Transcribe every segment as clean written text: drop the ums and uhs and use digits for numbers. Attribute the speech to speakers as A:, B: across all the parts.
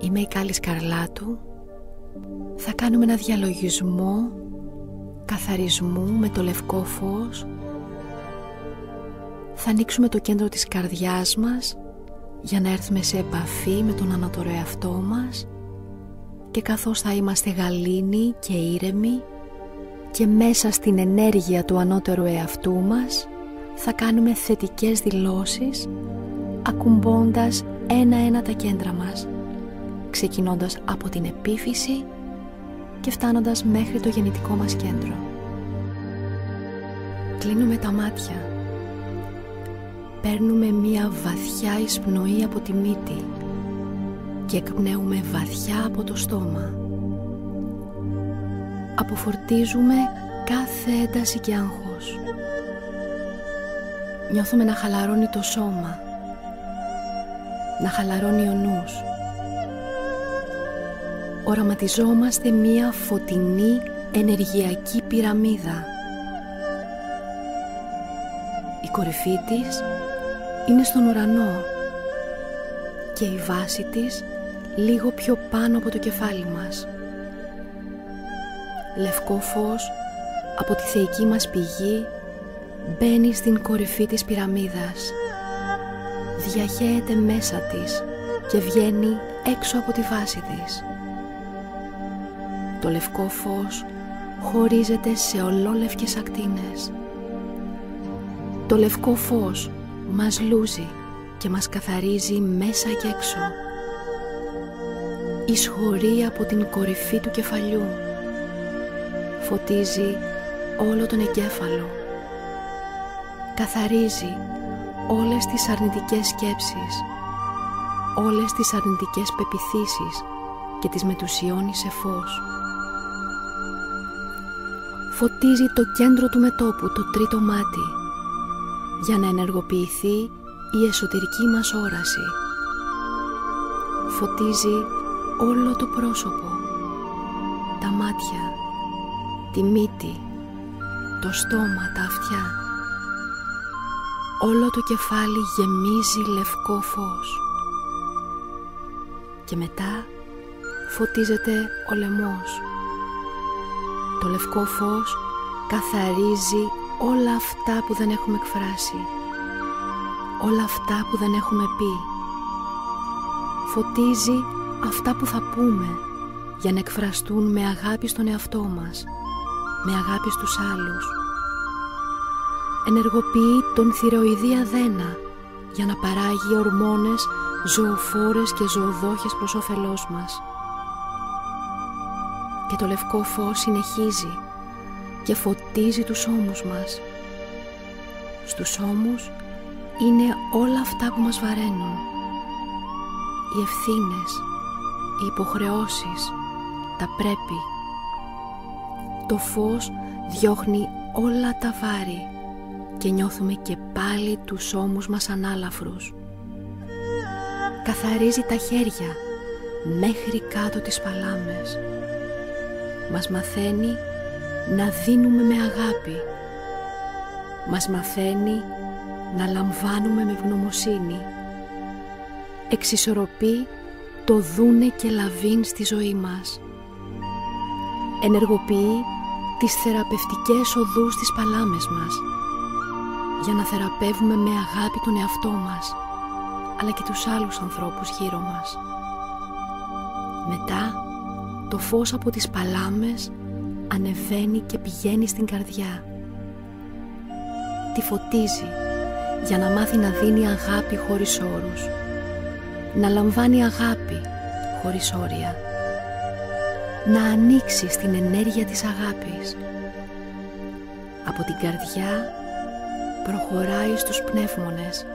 A: Είμαι η Κάλλη Σκαρλάτου. Θα κάνουμε ένα διαλογισμό καθαρισμού με το λευκό φως. Θα ανοίξουμε το κέντρο της καρδιάς μας για να έρθουμε σε επαφή με τον ανώτερο εαυτό μας, και καθώς θα είμαστε γαλήνοι και ήρεμοι και μέσα στην ενέργεια του ανώτερου εαυτού μας, θα κάνουμε θετικές δηλώσεις ακουμπώντας ένα-ένα τα κέντρα μας, ξεκινώντας από την επίφυση και φτάνοντας μέχρι το γεννητικό μας κέντρο. Κλείνουμε τα μάτια. Παίρνουμε μία βαθιά εισπνοή από τη μύτη και εκπνέουμε βαθιά από το στόμα. Αποφορτίζουμε κάθε ένταση και άγχος. Νιώθουμε να χαλαρώνει το σώμα, να χαλαρώνει ο νους. Οραματιζόμαστε μία φωτεινή ενεργειακή πυραμίδα. Η κορυφή της είναι στον ουρανό και η βάση της λίγο πιο πάνω από το κεφάλι μας. Λευκό φως από τη θεϊκή μας πηγή μπαίνει στην κορυφή της πυραμίδας. Διαχέεται μέσα της και βγαίνει έξω από τη βάση της. Το λευκό φως χωρίζεται σε ολόλευκες ακτίνες. Το λευκό φως μας λούζει και μας καθαρίζει μέσα και έξω. Εισχωρεί από την κορυφή του κεφαλιού. Φωτίζει όλο τον εγκέφαλο. Καθαρίζει όλες τις αρνητικές σκέψεις, όλες τις αρνητικές πεποιθήσεις και τις μετουσιώνει σε φως. Φωτίζει το κέντρο του μετώπου, το τρίτο μάτι, για να ενεργοποιηθεί η εσωτερική μας όραση. Φωτίζει όλο το πρόσωπο, τα μάτια, τη μύτη, το στόμα, τα αυτιά. Όλο το κεφάλι γεμίζει λευκό φως. Και μετά φωτίζεται ο λαιμός. Το λευκό φως καθαρίζει όλα αυτά που δεν έχουμε εκφράσει, όλα αυτά που δεν έχουμε πει. Φωτίζει αυτά που θα πούμε για να εκφραστούν με αγάπη στον εαυτό μας, με αγάπη στους άλλους. Ενεργοποιεί τον θηροειδή αδένα για να παράγει ορμόνες ζωοφόρες και ζωοδόχες προς όφελός μας. Και το λευκό φως συνεχίζει και φωτίζει τους ώμους μας. Στους ώμους είναι όλα αυτά που μας βαραίνουν. Οι ευθύνες, οι υποχρεώσεις, τα πρέπει. Το φως διώχνει όλα τα βάρη και νιώθουμε και πάλι τους ώμους μας ανάλαφρους. Καθαρίζει τα χέρια μέχρι κάτω τις παλάμες. Μας μαθαίνει να δίνουμε με αγάπη. Μας μαθαίνει να λαμβάνουμε με ευγνωμοσύνη. Εξισορροπεί το δούνε και λαβήν στη ζωή μας. Ενεργοποιεί τις θεραπευτικές οδούς στις παλάμες μας για να θεραπεύουμε με αγάπη τον εαυτό μας, αλλά και τους άλλους ανθρώπους γύρω μας. Μετά το φως από τις παλάμες ανεβαίνει και πηγαίνει στην καρδιά. Τη φωτίζει για να μάθει να δίνει αγάπη χωρίς όρους, να λαμβάνει αγάπη χωρίς όρια, να ανοίξει στην ενέργεια της αγάπης. Από την καρδιά προχωράει στους πνεύμονες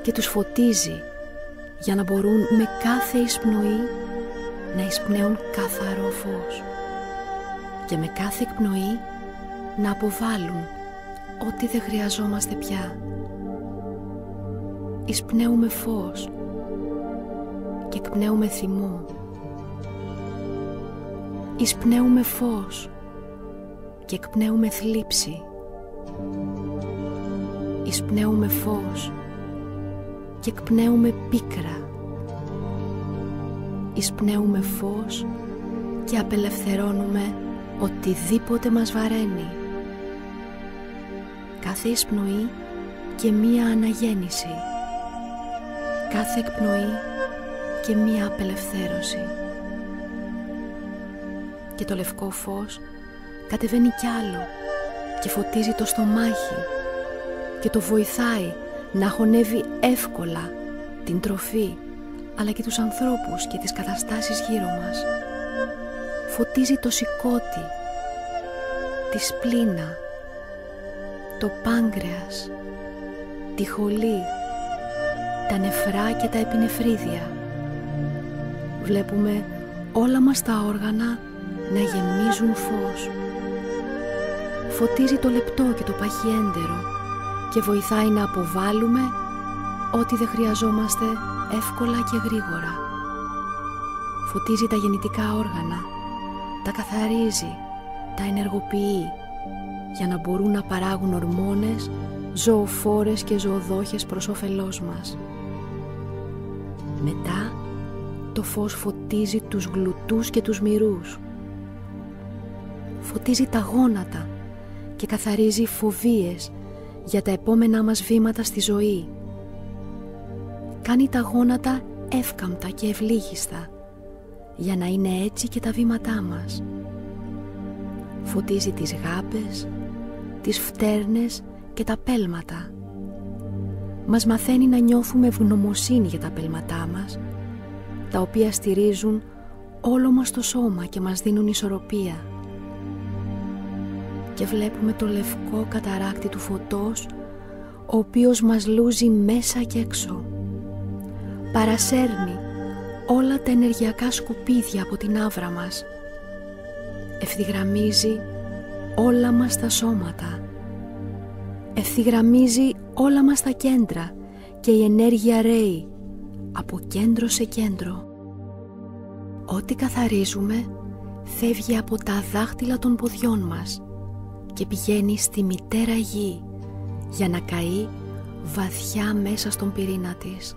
A: και τους φωτίζει για να μπορούν με κάθε εισπνοή να εισπνέουν καθαρό φως και με κάθε εκπνοή να αποβάλουν ό,τι δεν χρειαζόμαστε πια. Εισπνέουμε φως και εκπνέουμε θυμό. Εισπνέουμε φως και εκπνέουμε θλίψη. Εισπνέουμε φως και εκπνέουμε πίκρα. εισπνέουμε φως και απελευθερώνουμε οτιδήποτε μας βαραίνει. Κάθε εισπνοή και μία αναγέννηση, κάθε εκπνοή και μία απελευθέρωση. Και το λευκό φως κατεβαίνει κι άλλο και φωτίζει το στομάχι και το βοηθάει να χωνεύει εύκολα την τροφή, αλλά και τους ανθρώπους και τις καταστάσεις γύρω μας. Φωτίζει το σηκώτη, τη σπλήνα, το πάγκρεας, τη χολή, τα νεφρά και τα επινεφρίδια. Βλέπουμε όλα μας τα όργανα να γεμίζουν φως. Φωτίζει το λεπτό και το παχιέντερο και βοηθάει να αποβάλουμε ό,τι δεν χρειαζόμαστε εύκολα και γρήγορα. Φωτίζει τα γεννητικά όργανα, τα καθαρίζει, τα ενεργοποιεί για να μπορούν να παράγουν ορμόνες, ζωοφόρες και ζωοδόχες προς όφελός μας. Μετά το φως φωτίζει τους γλουτούς και τους μυρούς. Φωτίζει τα γόνατα και καθαρίζει φοβίες για τα επόμενά μας βήματα στη ζωή. Κάνει τα γόνατα εύκαμπτα και ευλίγιστα για να είναι έτσι και τα βήματά μας. Φωτίζει τις γάμπες, τις φτέρνες και τα πέλματα. Μας μαθαίνει να νιώθουμε ευγνωμοσύνη για τα πέλματά μας, τα οποία στηρίζουν όλο μας το σώμα και μας δίνουν ισορροπία. Και βλέπουμε το λευκό καταράκτη του φωτός, ο οποίος μας λούζει μέσα και έξω. Παρασέρνει όλα τα ενεργειακά σκουπίδια από την άβρα μας. Ευθυγραμμίζει όλα μας τα σώματα. Ευθυγραμμίζει όλα μας τα κέντρα και η ενέργεια ρέει από κέντρο σε κέντρο. Ό,τι καθαρίζουμε φεύγει από τα δάχτυλα των ποδιών μας και πηγαίνει στη μητέρα γη για να καεί βαθιά μέσα στον πυρήνα της.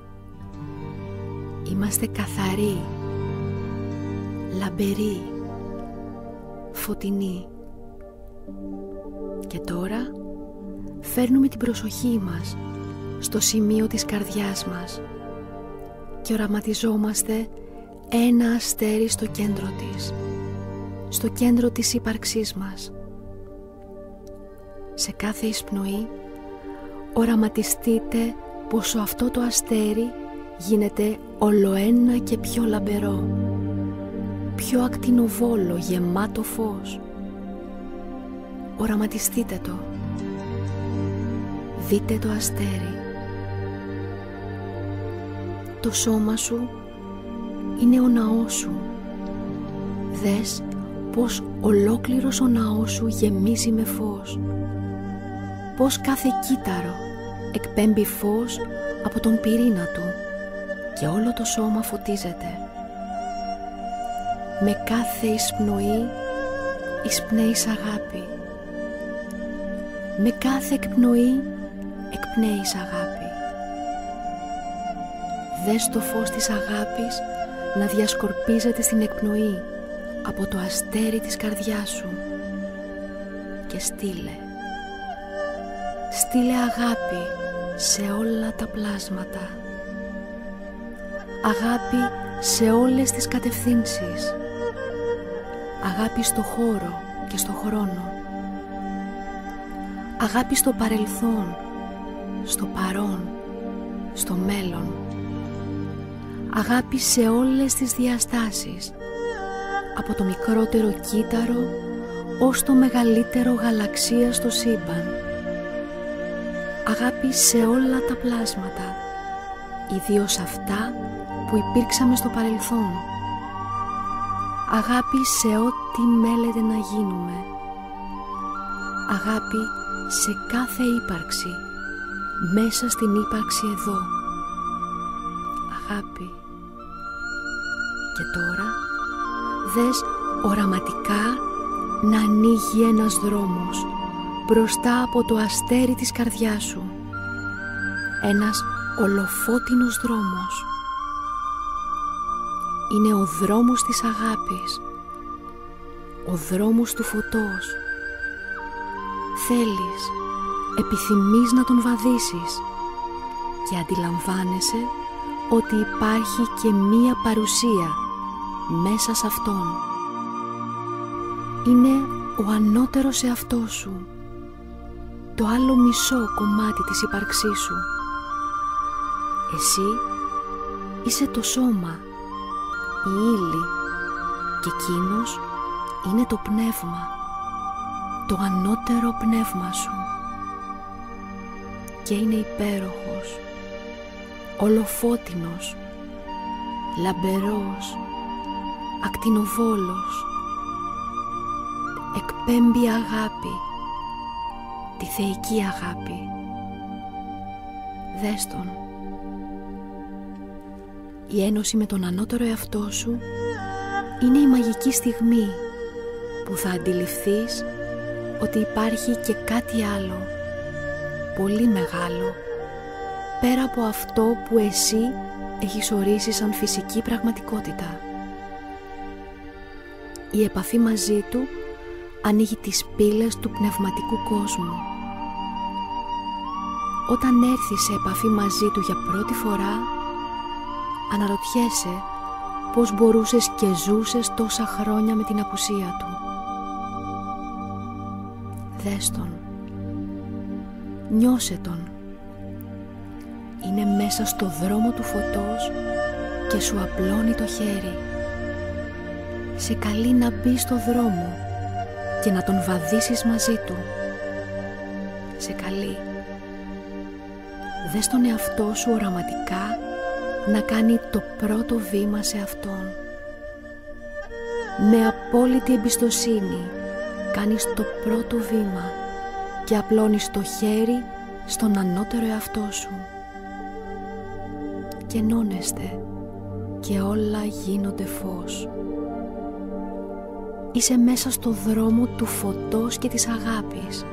A: Είμαστε καθαροί, λαμπεροί, φωτεινοί. Και τώρα φέρνουμε την προσοχή μας στο σημείο της καρδιάς μας και οραματιζόμαστε ένα αστέρι στο κέντρο της, στο κέντρο της ύπαρξής μας. Σε κάθε εισπνοή οραματιστείτε πόσο αυτό το αστέρι γίνεται ολοένα και πιο λαμπερό, πιο ακτινοβόλο, γεμάτο φως. Οραματιστείτε το. Δείτε το αστέρι. Το σώμα σου είναι ο ναός σου. Δες πως ολόκληρος ο ναός σου γεμίζει με φως. Πως κάθε κύτταρο εκπέμπει φως από τον πυρήνα του και όλο το σώμα φωτίζεται. Με κάθε εισπνοή εισπνέεις αγάπη. Με κάθε εκπνοή εκπνέεις αγάπη. Δες το φως της αγάπης να διασκορπίζεται στην εκπνοή από το αστέρι της καρδιάς σου και στείλε. Στείλε αγάπη σε όλα τα πλάσματα. Αγάπη σε όλες τις κατευθύνσεις. Αγάπη στο χώρο και στο χρόνο. Αγάπη στο παρελθόν, στο παρόν, στο μέλλον. Αγάπη σε όλες τις διαστάσεις, από το μικρότερο κύτταρο ως το μεγαλύτερο γαλαξία στο σύμπαν. Αγάπη σε όλα τα πλάσματα, ιδίως αυτά που υπήρξαμε στο παρελθόν. Αγάπη σε ό,τι μέλεται να γίνουμε. Αγάπη σε κάθε ύπαρξη, μέσα στην ύπαρξη εδώ. Αγάπη. Και τώρα δες οραματικά να ανοίγει ένας δρόμος μπροστά από το αστέρι της καρδιάς σου. Ένας ολοφώτινος δρόμος. είναι ο δρόμος της αγάπης, ο δρόμος του φωτός. Θέλεις, επιθυμείς να τον βαδίσεις και αντιλαμβάνεσαι ότι υπάρχει και μία παρουσία μέσα σε αυτόν. Είναι ο ανώτερος εαυτός σου, το άλλο μισό κομμάτι της ύπαρξής σου. Εσύ είσαι το σώμα, η ύλη, και εκείνος είναι το πνεύμα, το ανώτερο πνεύμα σου. Και είναι υπέροχος, ολοφώτινος, λαμπερός, ακτινοβόλος. Εκπέμπει αγάπη, τη θεϊκή αγάπη. Δες τον. Η ένωση με τον ανώτερο εαυτό σου είναι η μαγική στιγμή που θα αντιληφθείς ότι υπάρχει και κάτι άλλο, πολύ μεγάλο, πέρα από αυτό που εσύ έχεις ορίσει σαν φυσική πραγματικότητα. Η επαφή μαζί του ανοίγει τις πύλες του πνευματικού κόσμου. Όταν έρθεις σε επαφή μαζί του για πρώτη φορά, αναρωτιέσαι πώς μπορούσες και ζούσες τόσα χρόνια με την απουσία του. Δες τον. Νιώσε τον. Είναι μέσα στο δρόμο του φωτός και σου απλώνει το χέρι. Σε καλεί να μπεις στο δρόμο και να τον βαδίσεις μαζί του. Σε καλεί. Δες τον εαυτό σου οραματικά να κάνει το πρώτο βήμα σε αυτόν. Με απόλυτη εμπιστοσύνη κάνεις το πρώτο βήμα και απλώνεις το χέρι στον ανώτερο εαυτό σου. Και ενώνεστε και όλα γίνονται φως. Είσαι μέσα στο δρόμο του φωτός και της αγάπης.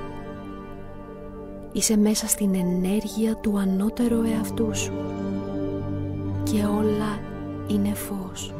A: Είσαι μέσα στην ενέργεια του ανώτερου εαυτού σου και όλα είναι φως.